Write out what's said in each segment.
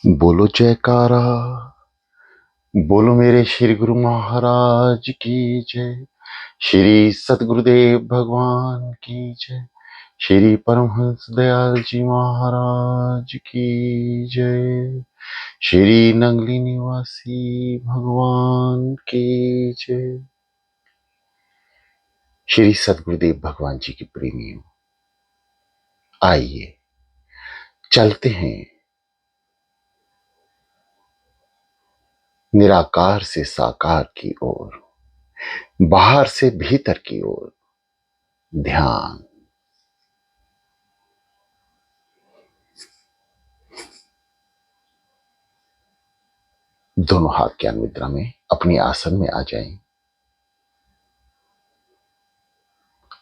बोलो जयकारा। बोलो मेरे श्री गुरु महाराज की जय। श्री सतगुरुदेव भगवान की जय। श्री परमहंस दयाल जी महाराज की जय। श्री नंगली निवासी भगवान की जय। श्री सतगुरुदेव भगवान जी की प्रेमियों, आइए चलते हैं निराकार से साकार की ओर, बाहर से भीतर की ओर। ध्यान। दोनों हाथ ज्ञान मुद्रा में अपनी आसन में आ जाएं।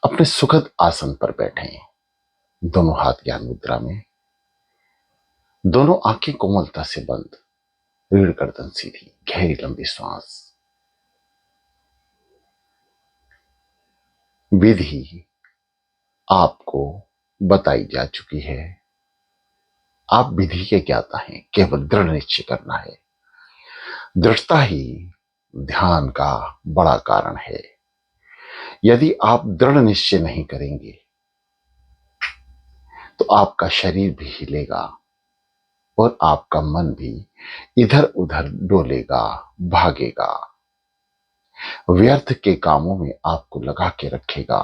अपने सुखद आसन पर बैठें। दोनों हाथ ज्ञान मुद्रा में, दोनों आंखें कोमलता से बंद, रीढ़ गर्दन सीधी, गहरी लंबी सांस। विधि आपको बताई जा चुकी है। आप विधि के ज्ञाता हैं, केवल दृढ़ निश्चय करना है। दृढ़ता ही ध्यान का बड़ा कारण है। यदि आप दृढ़ निश्चय नहीं करेंगे तो आपका शरीर भी हिलेगा और आपका मन भी इधर उधर डोलेगा, भागेगा, व्यर्थ के कामों में आपको लगा के रखेगा।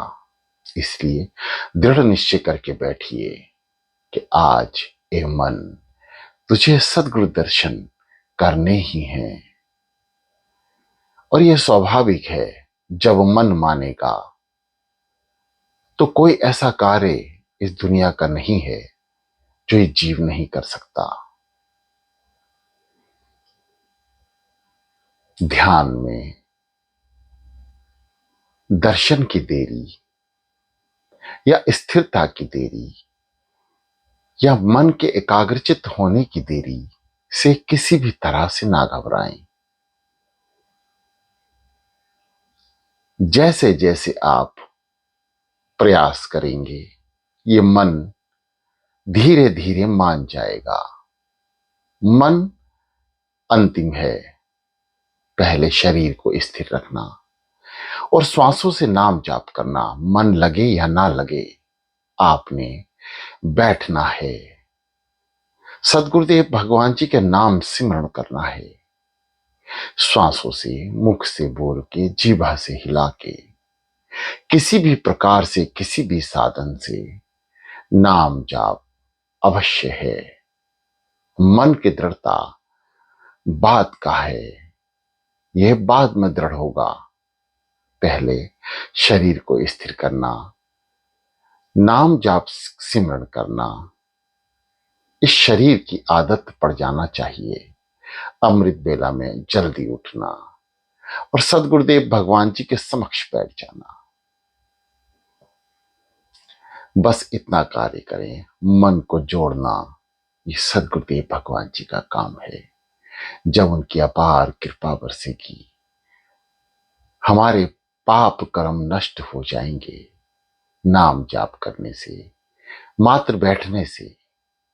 इसलिए दृढ़ निश्चय करके बैठिए कि आज ए मन, तुझे सद्गुरु दर्शन करने ही हैं। और यह स्वाभाविक है, जब मन मानेगा तो कोई ऐसा कार्य इस दुनिया का नहीं है जो ये जीव नहीं कर सकता। ध्यान में दर्शन की देरी या स्थिरता की देरी या मन के एकाग्रचित होने की देरी से किसी भी तरह से ना घबराएं। जैसे जैसे आप प्रयास करेंगे, ये मन धीरे धीरे मान जाएगा। मन अंतिम है। पहले शरीर को स्थिर रखना और श्वासों से नाम जाप करना। मन लगे या ना लगे, आपने बैठना है। सदगुरुदेव भगवान जी के नाम सिमरण करना है। श्वासों से, मुख से बोल के, जीभा से हिला के, किसी भी प्रकार से, किसी भी साधन से नाम जाप अवश्य है। मन की दृढ़ता बाद का है, यह बाद में दृढ़ होगा। पहले शरीर को स्थिर करना, नाम जाप सिमरण करना, इस शरीर की आदत पड़ जाना चाहिए। अमृत बेला में जल्दी उठना और सदगुरुदेव भगवान जी के समक्ष बैठ जाना। बस इतना कार्य करें, मन को जोड़ना। ये सदगुरुदेव भगवान जी का काम है। जब उनकी अपार कृपा बरसेगी, हमारे पाप कर्म नष्ट हो जाएंगे। नाम जाप करने से, मात्र बैठने से,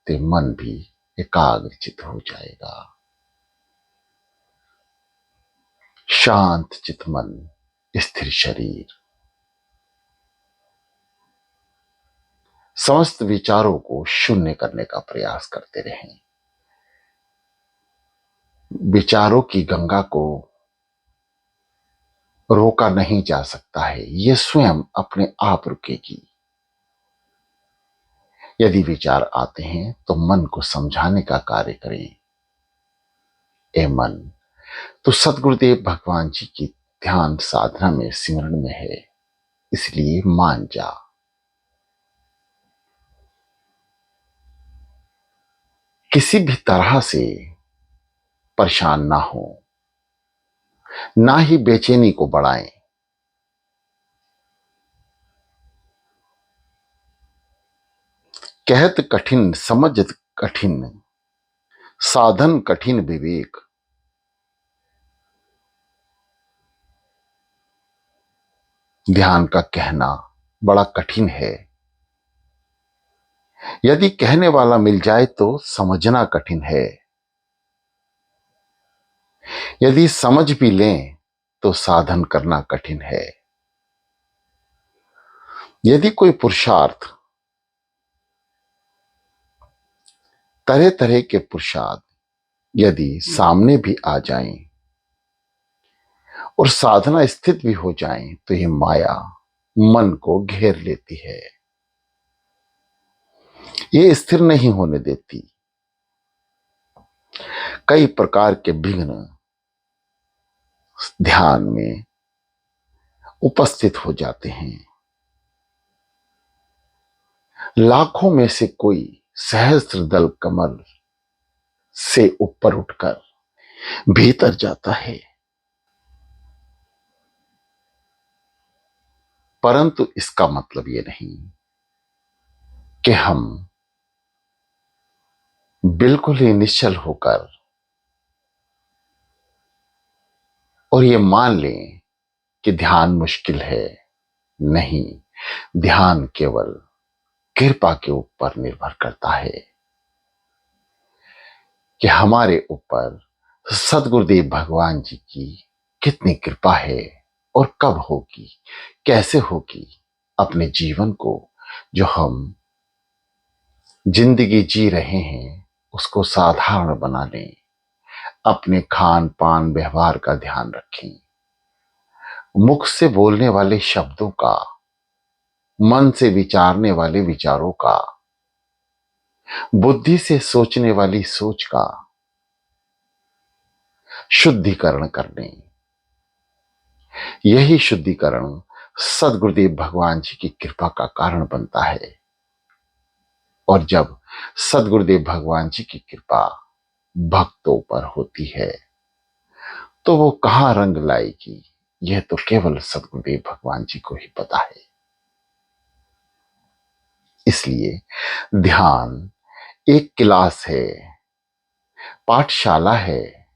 ते मन भी एकाग्रचित हो जाएगा। शांत चित मन, स्थिर शरीर, समस्त विचारों को शून्य करने का प्रयास करते रहें। विचारों की गंगा को रोका नहीं जा सकता है, यह स्वयं अपने आप रुकेगी। यदि विचार आते हैं तो मन को समझाने का कार्य करें। ए मन, तो सदगुरुदेव भगवान जी की ध्यान साधना में, सिमरण में है, इसलिए मान जा। किसी भी तरह से परेशान ना हो, ना ही बेचैनी को बढ़ाएं। कहत कठिन समझत कठिन, साधन कठिन विवेक। ध्यान का कहना बड़ा कठिन है। यदि कहने वाला मिल जाए तो समझना कठिन है। यदि समझ भी लें तो साधन करना कठिन है। यदि कोई पुरुषार्थ, तरह तरह के पुरुषार्थ यदि सामने भी आ जाएं और साधना स्थित भी हो जाएं, तो ये माया मन को घेर लेती है, ये स्थिर नहीं होने देती। कई प्रकार के विघ्न ध्यान में उपस्थित हो जाते हैं। लाखों में से कोई सहस्त्र दल कमल से ऊपर उठकर भीतर जाता है, परंतु इसका मतलब ये नहीं कि हम बिल्कुल ही निश्चल होकर और ये मान लें कि ध्यान मुश्किल है। नहीं, ध्यान केवल कृपा के ऊपर निर्भर करता है कि हमारे ऊपर सदगुरुदेव भगवान जी की कितनी कृपा है और कब होगी, कैसे होगी। अपने जीवन को जो हम जिंदगी जी रहे हैं उसको साधारण बना लें, अपने खान पान व्यवहार का ध्यान रखें, मुख से बोलने वाले शब्दों का, मन से विचारने वाले विचारों का, बुद्धि से सोचने वाली सोच का शुद्धिकरण कर लें। यही शुद्धिकरण सदगुरुदेव भगवान जी की कृपा का कारण बनता है। और जब सदगुरुदेव भगवान जी की कृपा भक्तों पर होती है तो वो कहां रंग लाएगी, यह तो केवल सदगुरुदेव भगवान जी को ही पता है। इसलिए ध्यान एक क्लास है, पाठशाला है।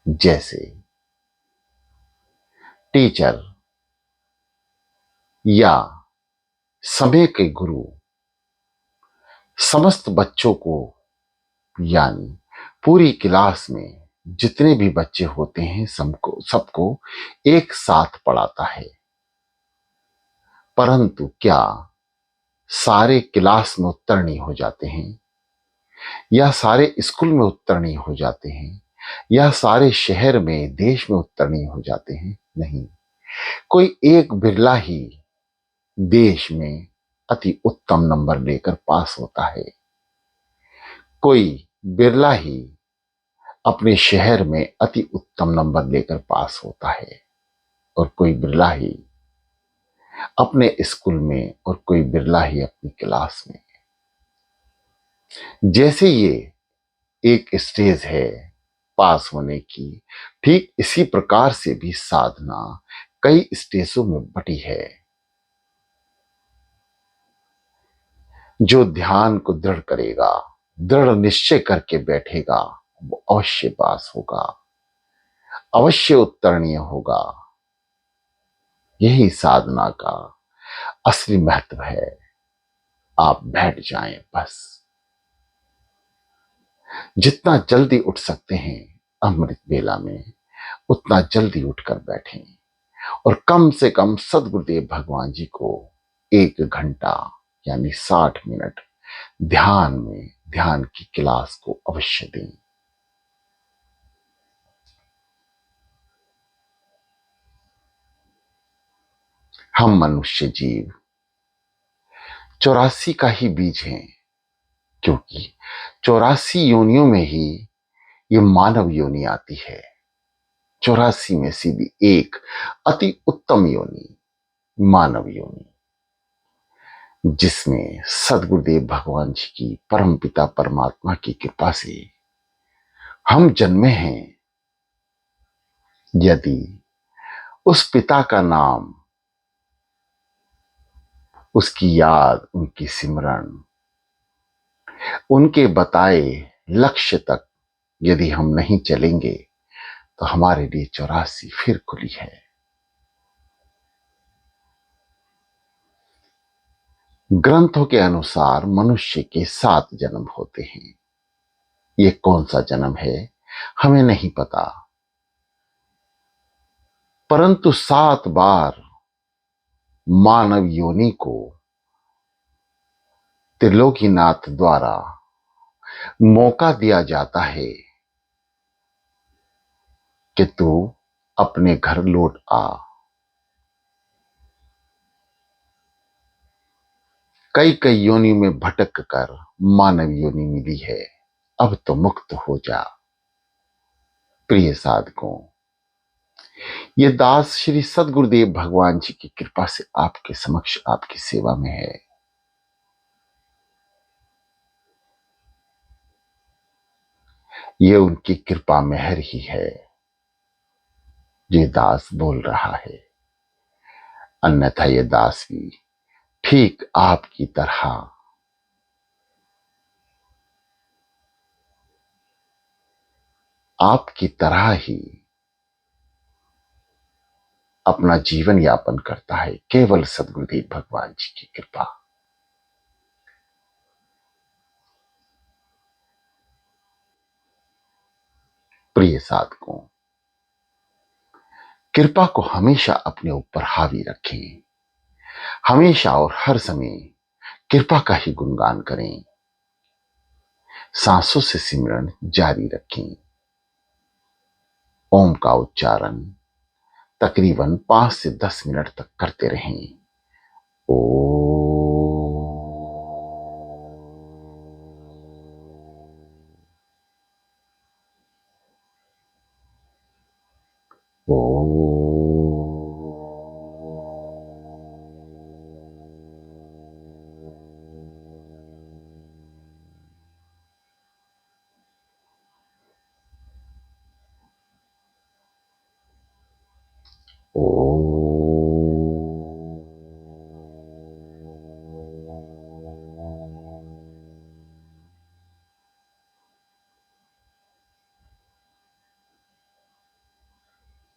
जैसे टीचर या समय के गुरु समस्त बच्चों को, यानी पूरी क्लास में जितने भी बच्चे होते हैं सबको सबको एक साथ पढ़ाता है, परंतु क्या सारे क्लास में उत्तीर्ण हो जाते हैं, या सारे स्कूल में उत्तीर्ण हो जाते हैं, या सारे शहर में देश में उत्तीर्ण हो जाते हैं? नहीं, कोई एक बिरला ही देश में अति उत्तम नंबर लेकर पास होता है, कोई बिरला ही अपने शहर में अति उत्तम नंबर लेकर पास होता है, और कोई बिरला ही अपने स्कूल में, और कोई बिरला ही अपनी क्लास में। जैसे ये एक स्टेज है पास होने की, ठीक इसी प्रकार से भी साधना कई स्टेजों में बटी है। जो ध्यान को दृढ़ करेगा, दृढ़ निश्चय करके बैठेगा, वो अवश्य पास होगा, अवश्य उत्तीर्ण होगा। यही साधना का असली महत्व है। आप बैठ जाएं बस, जितना जल्दी उठ सकते हैं अमृत बेला में उतना जल्दी उठकर बैठें, और कम से कम सदगुरुदेव भगवान जी को 1 घंटा यानी 60 मिनट ध्यान में, ध्यान की क्लास को अवश्य दें। हम मनुष्य जीव 84 का ही बीज हैं, क्योंकि 84 योनियों में ही ये मानव योनि आती है। 84 में सीधी एक अति उत्तम योनि, मानव योनि, जिसमें सदगुरुदेव भगवान जी की परमपिता परमात्मा की कृपा से हम जन्मे हैं। यदि उस पिता का नाम, उसकी याद, उनकी सिमरन, उनके बताए लक्ष्य तक यदि हम नहीं चलेंगे तो हमारे लिए 84 फिर खुली है। ग्रंथों के अनुसार मनुष्य के 7 जन्म होते हैं। ये कौन सा जन्म है हमें नहीं पता, परंतु 7 बार मानव योनि को त्रिलोकीनाथ द्वारा मौका दिया जाता है कि तू अपने घर लौट आ। कई कई योनि में भटक कर मानव योनि मिली है, अब तो मुक्त हो जा। प्रिय साधकों, ये दास श्री सदगुरुदेव भगवान जी की कृपा से आपके समक्ष आपकी सेवा में है। ये उनकी कृपा मेहर ही है, ये दास बोल रहा है, अन्यथा ये दास भी ठीक आपकी तरह ही अपना जीवन यापन करता है, केवल सदगुरुदेव भगवान जी की कृपा। प्रिय साधकों, कृपा को हमेशा अपने ऊपर हावी रखें, हमेशा और हर समय कृपा का ही गुणगान करें, सांसों से सिमरन जारी रखें। ओम का उच्चारण तकरीबन 5 से 10 मिनट तक करते रहें। ओ ओ ओ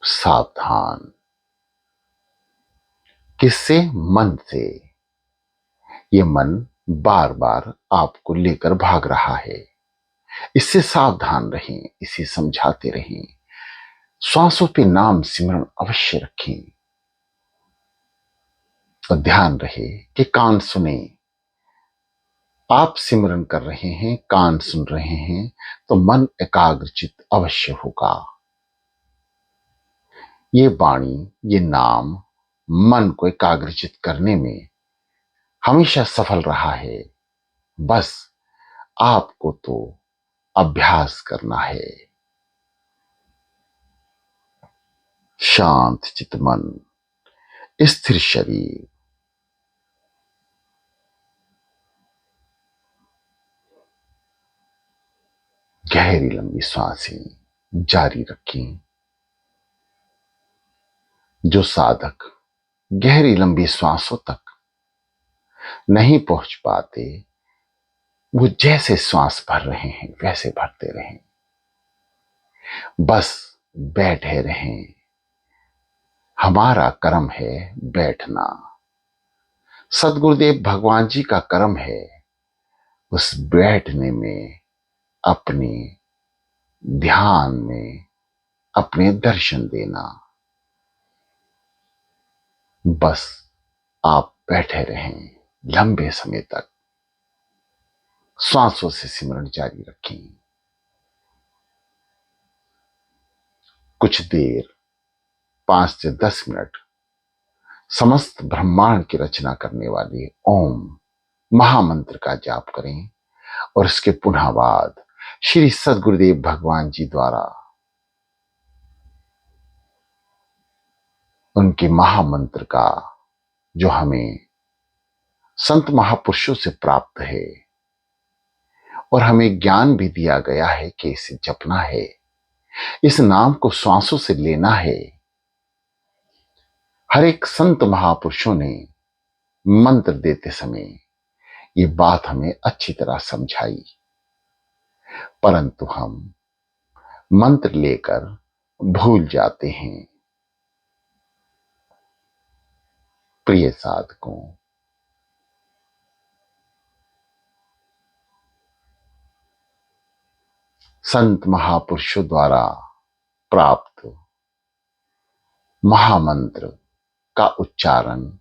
सावधान, किससे? मन से। ये मन बार बार आपको लेकर भाग रहा है, इससे सावधान रहें, इसे समझाते रहें। श्वासों पे नाम सिमरण अवश्य रखें और ध्यान रहे कि कान सुने। आप सिमरन कर रहे हैं, कान सुन रहे हैं, तो मन एकाग्रचित अवश्य होगा। ये वाणी, ये नाम मन को एकाग्रचित करने में हमेशा सफल रहा है। बस आपको तो अभ्यास करना है। शांत चित मन, स्थिर शरीर, गहरी लंबी सांसें जारी रखें। जो साधक गहरी लंबी सांसों तक नहीं पहुंच पाते, वो जैसे श्वास भर रहे हैं वैसे भरते रहें, बस बैठे रहें। हमारा कर्म है बैठना, सदगुरुदेव भगवान जी का कर्म है उस बैठने में, अपने ध्यान में अपने दर्शन देना। बस आप बैठे रहें लंबे समय तक, श्वासों से सिमरन जारी रखें। कुछ देर, 5 से 10 मिनट समस्त ब्रह्मांड की रचना करने वाले ओम महामंत्र का जाप करें और इसके पुनः बाद श्री सदगुरुदेव भगवान जी द्वारा उनके महामंत्र का, जो हमें संत महापुरुषों से प्राप्त है और हमें ज्ञान भी दिया गया है कि इसे जपना है, इस नाम को श्वासों से लेना है। हर एक संत महापुरुषों ने मंत्र देते समय ये बात हमें अच्छी तरह समझाई, परंतु हम मंत्र लेकर भूल जाते हैं। प्रिय साधकों, संत महापुरुषों द्वारा प्राप्त महामंत्र का उच्चारण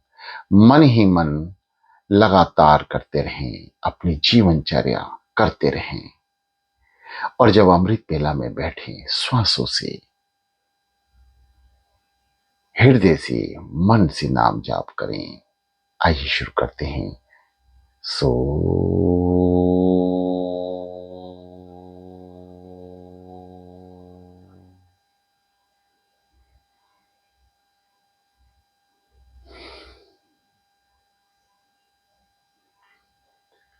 मन ही मन लगातार करते रहें, अपनी जीवनचर्या करते रहें। और जब अमृत बेला में बैठे, श्वासों से, हृदय से, मन से नाम जाप करें। आइए शुरू करते हैं। सो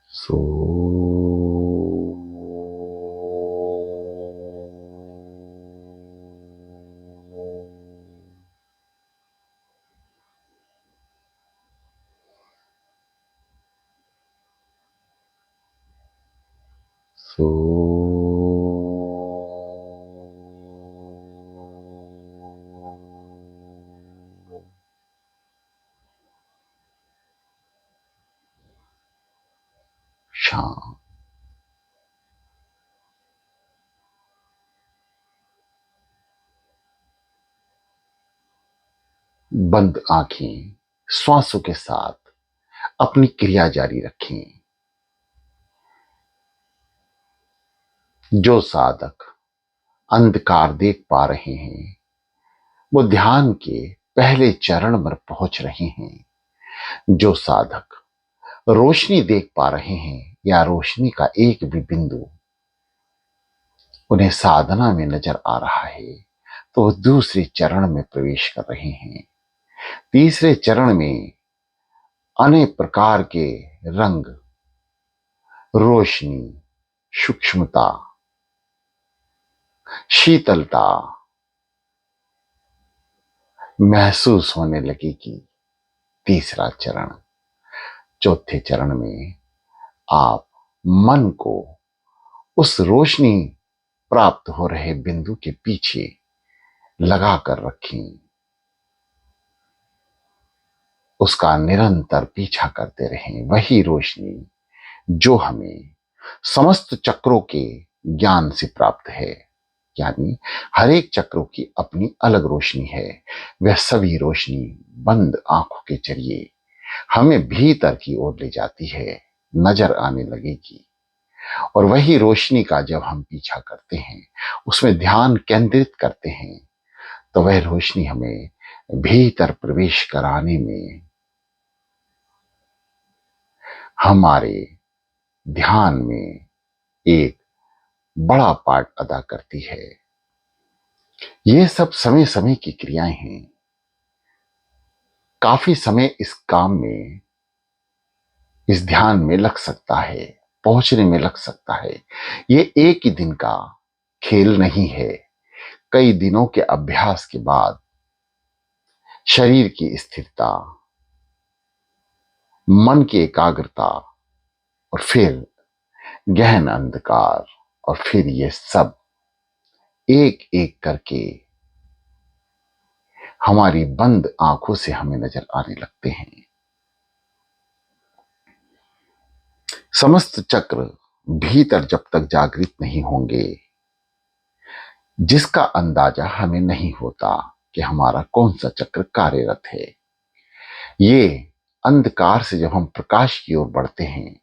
सो सो शांत। बंद आंखें श्वासों के साथ अपनी क्रिया जारी रखें। जो साधक अंधकार देख पा रहे हैं, वो ध्यान के पहले चरण पर पहुंच रहे हैं। जो साधक रोशनी देख पा रहे हैं या रोशनी का एक भी बिंदु उन्हें साधना में नजर आ रहा है, तो वो दूसरे चरण में प्रवेश कर रहे हैं। तीसरे चरण में अनेक प्रकार के रंग, रोशनी, सूक्ष्मता, शीतलता महसूस होने लगेगी। तीसरा चरण, चौथे चरण में आप मन को उस रोशनी प्राप्त हो रहे बिंदु के पीछे लगा कर रखें। उसका निरंतर पीछा करते रहें। वही रोशनी जो हमें समस्त चक्रों के ज्ञान से प्राप्त है, यानी हर एक चक्रों की अपनी अलग रोशनी है। वह सभी रोशनी बंद आंखों के जरिए हमें भीतर की ओर ले जाती है, नजर आने लगेगी। और वही रोशनी का जब हम पीछा करते हैं, उसमें ध्यान केंद्रित करते हैं, तो वह रोशनी हमें भीतर प्रवेश कराने में हमारे ध्यान में एक बड़ा पार्ट अदा करती है। ये सब समय समय की क्रियाएं हैं। काफी समय इस काम में, इस ध्यान में लग सकता है, पहुंचने में लग सकता है। ये एक ही दिन का खेल नहीं है। कई दिनों के अभ्यास के बाद शरीर की स्थिरता, मन की एकाग्रता, और फिर गहन अंधकार, और फिर ये सब एक एक करके हमारी बंद आंखों से हमें नजर आने लगते हैं। समस्त चक्र भीतर जब तक जागृत नहीं होंगे, जिसका अंदाजा हमें नहीं होता कि हमारा कौन सा चक्र कार्यरत है। ये अंधकार से जब हम प्रकाश की ओर बढ़ते हैं,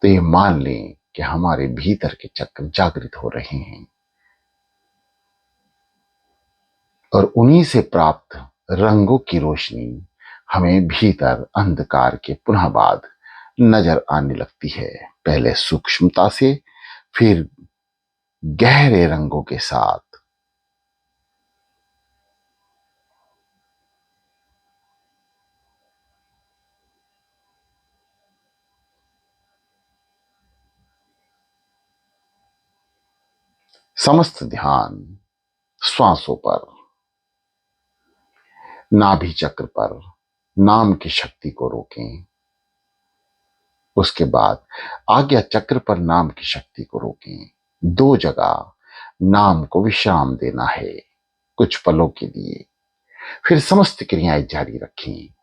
तो ये मान लें कि हमारे भीतर के चक्र जागृत हो रहे हैं। और उन्हीं से प्राप्त रंगों की रोशनी हमें भीतर अंधकार के पुनः बाद नजर आने लगती है। पहले सूक्ष्मता से, फिर गहरे रंगों के साथ। समस्त ध्यान श्वासों पर, नाभि चक्र पर नाम की शक्ति को रोकें। उसके बाद आज्ञा चक्र पर नाम की शक्ति को रोकें। दो जगह नाम को विश्राम देना है कुछ पलों के लिए। फिर समस्त क्रियाएं जारी रखें,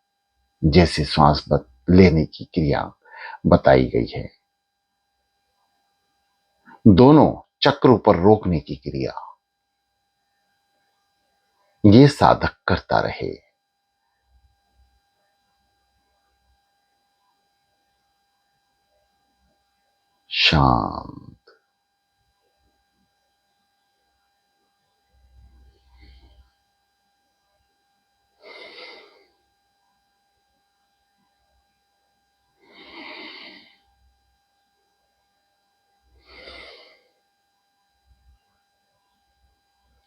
जैसे श्वास लेने की क्रिया बताई गई है। दोनों चक्रों पर रोकने की क्रिया, ये साधक करता रहे। शांत।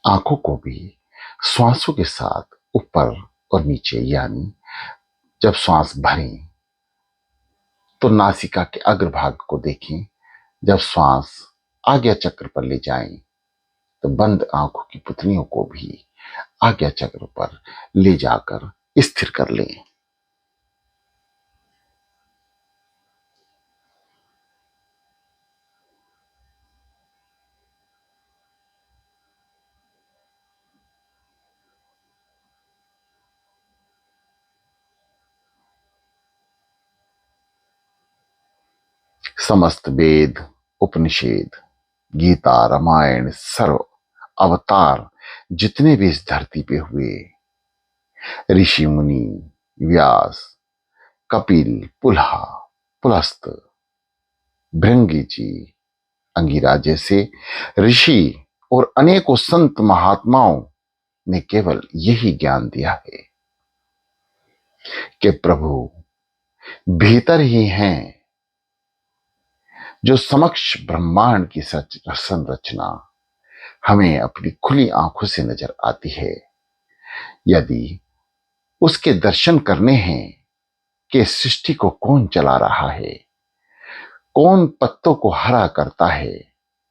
आंखों को भी श्वासों के साथ ऊपर और नीचे, यानी जब श्वास भरें तो नासिका के अग्रभाग को देखें, जब श्वास आज्ञा चक्र पर ले जाएं तो बंद आंखों की पुतलियों को भी आज्ञा चक्र पर ले जाकर स्थिर कर लें। समस्त वेद, उपनिषद, गीता, रामायण, सर्व अवतार जितने भी इस धरती पे हुए, ऋषि मुनि, व्यास, कपिल, पुलहा, पुलस्त, भृंगी जी, अंगिरा जैसे ऋषि और अनेकों संत महात्माओं ने केवल यही ज्ञान दिया है कि प्रभु भीतर ही हैं, जो समक्ष ब्रह्मांड की सच संरचना हमें अपनी खुली आंखों से नजर आती है। यदि उसके दर्शन करने हैं कि सृष्टि को कौन चला रहा है, कौन पत्तों को हरा करता है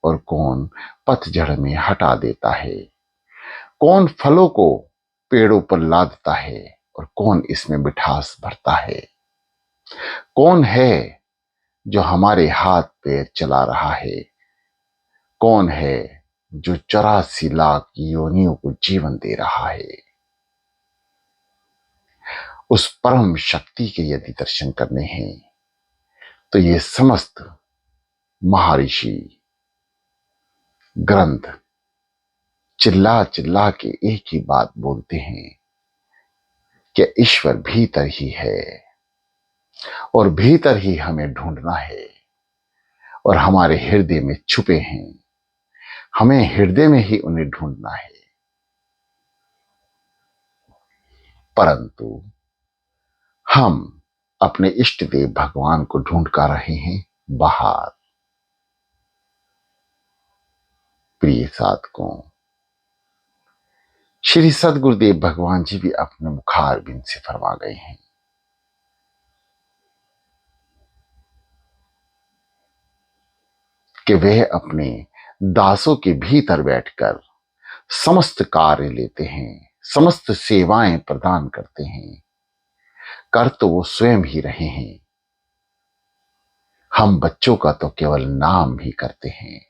और कौन पतझड़ में हटा देता है, कौन फलों को पेड़ों पर लादता है और कौन इसमें मिठास भरता है, कौन है जो हमारे हाथ पैर चला रहा है, कौन है जो 84 लाख योनियों को जीवन दे रहा है, उस परम शक्ति के यदि दर्शन करने हैं तो ये समस्त महर्षि ग्रंथ चिल्ला चिल्ला के एक ही बात बोलते हैं कि ईश्वर भीतर ही है और भीतर ही हमें ढूंढना है और हमारे हृदय में छुपे हैं, हमें हृदय में ही उन्हें ढूंढना है। परंतु हम अपने इष्ट देव भगवान को ढूंढ कर रहे हैं बाहर। प्रिय साधकों, श्री सदगुरुदेव भगवान जी भी अपने मुखार बिंद से फरमा गए हैं कि वह अपने दासों के भीतर बैठकर समस्त कार्य लेते हैं, समस्त सेवाएं प्रदान करते हैं। कर तो वो स्वयं ही रहे हैं, हम बच्चों का तो केवल नाम ही करते हैं।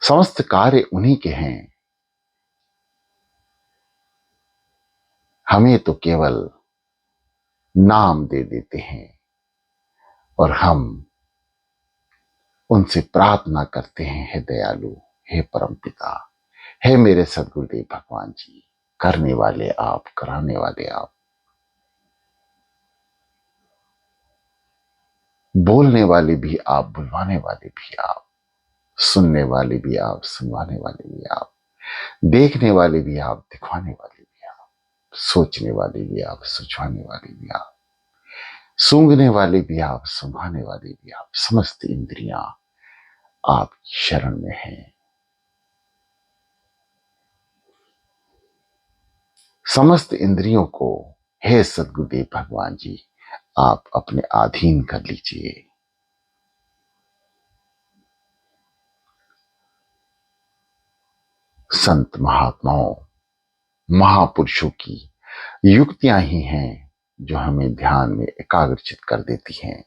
समस्त कार्य उन्हीं के हैं, हमें तो केवल नाम दे देते हैं और हम उनसे प्रार्थना करते हैं, हे दयालु, हे परमपिता, हे मेरे सदगुरुदेव भगवान जी, करने वाले आप, कराने वाले आप, बोलने वाले भी आप, बुलवाने वाले भी आप, सुनने वाले भी आप, सुनवाने वाले भी आप, देखने वाले भी आप, दिखवाने वाले भी आप, सोचने वाले भी आप, सुझाने वाले भी आप, सूंघने वाले भी आप, सुंघाने वाले भी आप। समस्त इंद्रियां आप शरण में हैं। समस्त इंद्रियों को हे सदगुरुदेव भगवान जी आप अपने अधीन कर लीजिए। संत महात्माओं, महापुरुषों की युक्तियां ही हैं जो हमें ध्यान में एकाग्रचित कर देती हैं।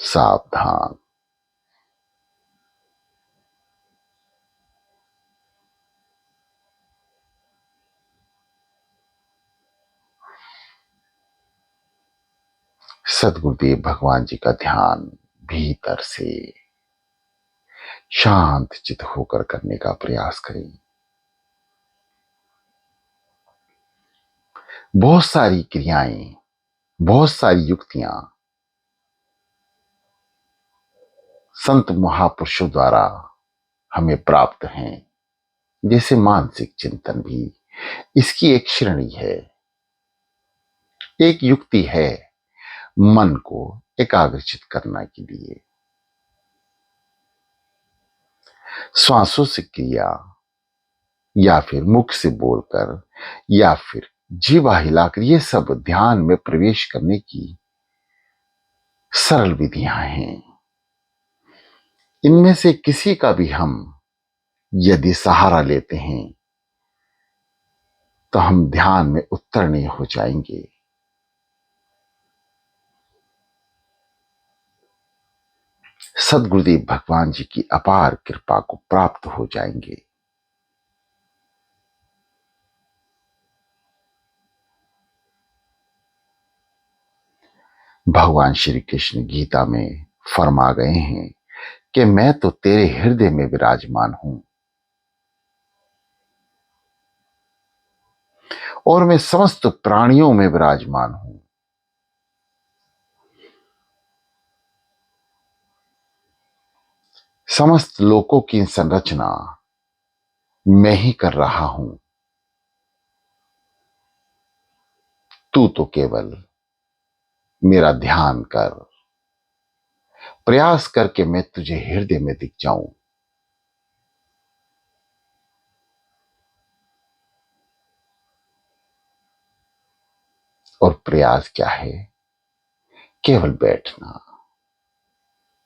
सावधान। सदगुरुदेव भगवान जी का ध्यान भीतर से शांत चित होकर करने का प्रयास करें। बहुत सारी क्रियाएं, बहुत सारी युक्तियां संत महापुरुषों द्वारा हमें प्राप्त हैं, जैसे मानसिक चिंतन भी इसकी एक श्रेणी है, एक युक्ति है मन को एकाग्रचित करने के लिए। श्वासों से क्रिया या फिर मुख से बोलकर या फिर जीवा हिलाकर, ये सब ध्यान में प्रवेश करने की सरल विधियां हैं। इनमें से किसी का भी हम यदि सहारा लेते हैं तो हम ध्यान में उत्तीर्ण हो जाएंगे। सदगुरुदेव भगवान जी की अपार कृपा को प्राप्त हो जाएंगे। भगवान श्री कृष्ण गीता में फरमा गए हैं कि मैं तो तेरे हृदय में विराजमान हूं और मैं समस्त प्राणियों में विराजमान हूं। समस्त लोकों की संरचना मैं ही कर रहा हूं। तू तो केवल मेरा ध्यान कर, प्रयास करके मैं तुझे हृदय में दिख जाऊं। और प्रयास क्या है? केवल बैठना।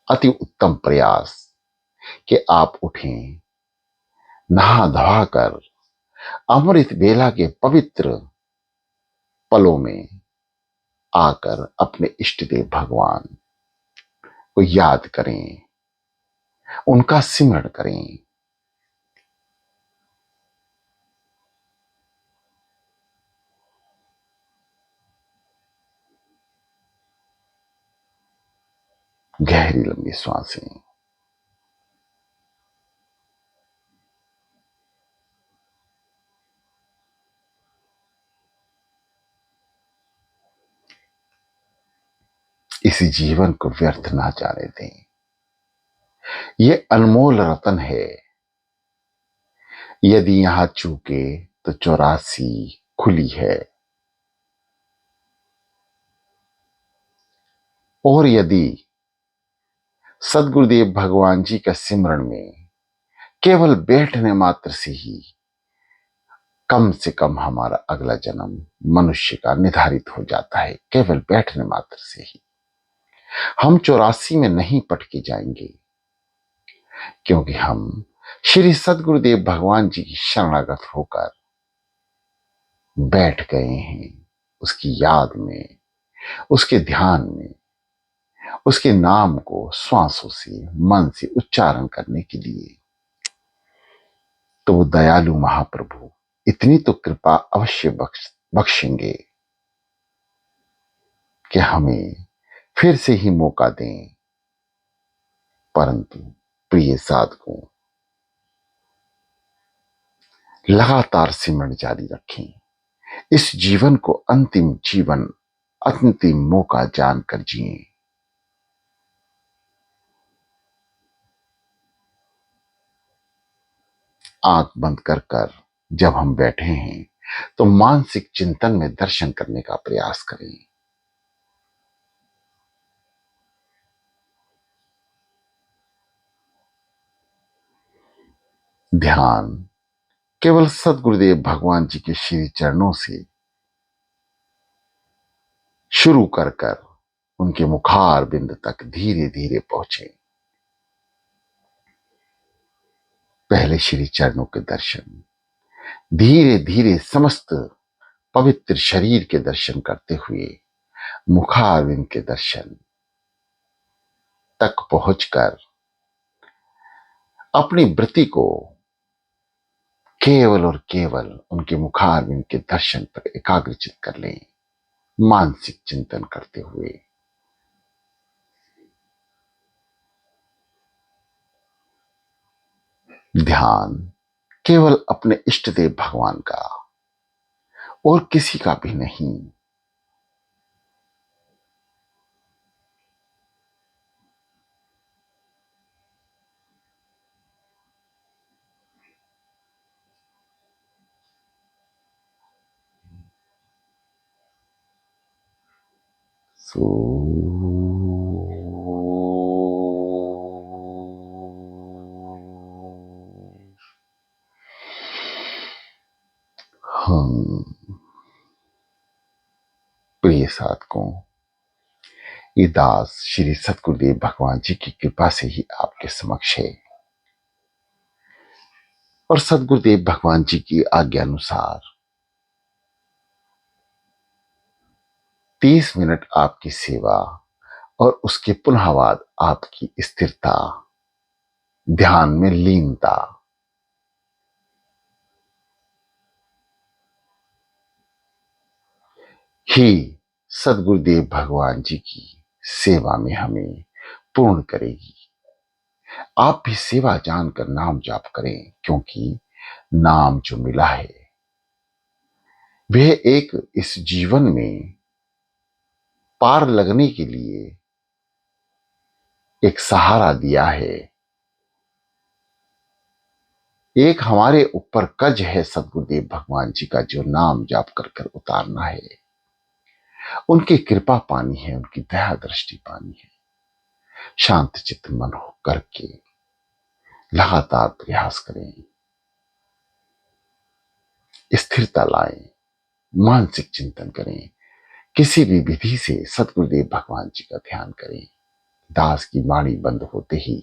अति उत्तम प्रयास कि आप उठें, नहा धोवा कर अमृत बेला के पवित्र पलों में आकर अपने इष्ट देव भगवान को याद करें, उनका सिमरण करें। गहरी लंबी सांसें। इसी जीवन को व्यर्थ ना जाने दें। ये अनमोल रतन है। यदि यहां चूके तो 84 खुली है। और यदि सदगुरुदेव भगवान जी का सिमरण में केवल बैठने मात्र से ही कम से कम हमारा अगला जन्म मनुष्य का निर्धारित हो जाता है, केवल बैठने मात्र से ही हम 84 में नहीं पटके जाएंगे, क्योंकि हम श्री सदगुरुदेव भगवान जी की शरणागत होकर बैठ गए हैं, उसकी याद में, उसके ध्यान में, उसके नाम को श्वासों से, मन से उच्चारण करने के लिए। तो वो दयालु महाप्रभु इतनी तो कृपा अवश्य बख्शेंगे कि हमें फिर से ही मौका दें। परंतु प्रिय साधकों, लगातार सिमरण जारी रखें। इस जीवन को अंतिम जीवन, अंतिम मौका जानकर जिएं। आंख बंद कर कर जब हम बैठे हैं तो मानसिक चिंतन में दर्शन करने का प्रयास करें। ध्यान केवल सदगुरुदेव भगवान जी के श्री चरणों से शुरू कर कर उनके मुखार बिंद तक धीरे धीरे पहुंचे। पहले श्री चरणों के दर्शन, धीरे धीरे समस्त पवित्र शरीर के दर्शन करते हुए मुखारविंद के दर्शन तक पहुंचकर अपनी वृत्ति को केवल और केवल उनके मुखारविंद के दर्शन पर एकाग्रचित कर लें, मानसिक चिंतन करते हुए। ध्यान केवल अपने इष्ट देव भगवान का और किसी का भी नहीं। सो हम प्रिय साधकों, ये दास श्री सतगुरुदेव भगवान जी की कृपा से ही आपके समक्ष है और सतगुरुदेव भगवान जी की आज्ञा अनुसार 30 मिनट आपकी सेवा और उसके पुनः बाद आपकी स्थिरता, ध्यान में लीनता ही सदगुरुदेव भगवान जी की सेवा में हमें पूर्ण करेगी। आप भी सेवा जानकर नाम जाप करें, क्योंकि नाम जो मिला है वह एक इस जीवन में पार लगने के लिए एक सहारा दिया है। एक हमारे ऊपर कर्ज है सदगुरुदेव भगवान जी का, जो नाम जाप कर कर उतारना है। उनकी कृपा पानी है, उनकी दया दृष्टि पानी है। शांत चित्त मन हो करके लगातार प्रयास करें, स्थिरता लाएं, मानसिक चिंतन करें, किसी भी विधि से सतगुरुदेव भगवान जी का ध्यान करें। दास की वाणी बंद होते ही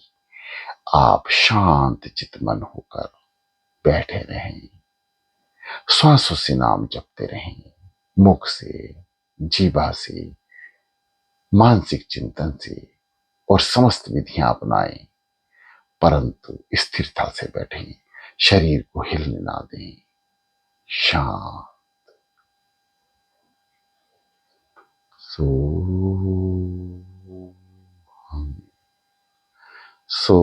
आप शांत चित्त मन होकर बैठे रहें, श्वासों से नाम जपते रहें, मुख से, जीवा से, मानसिक चिंतन से, और समस्त विधियां अपनाएं, परंतु स्थिरता से बैठें, शरीर को हिलने ना दें। शांत। सो सो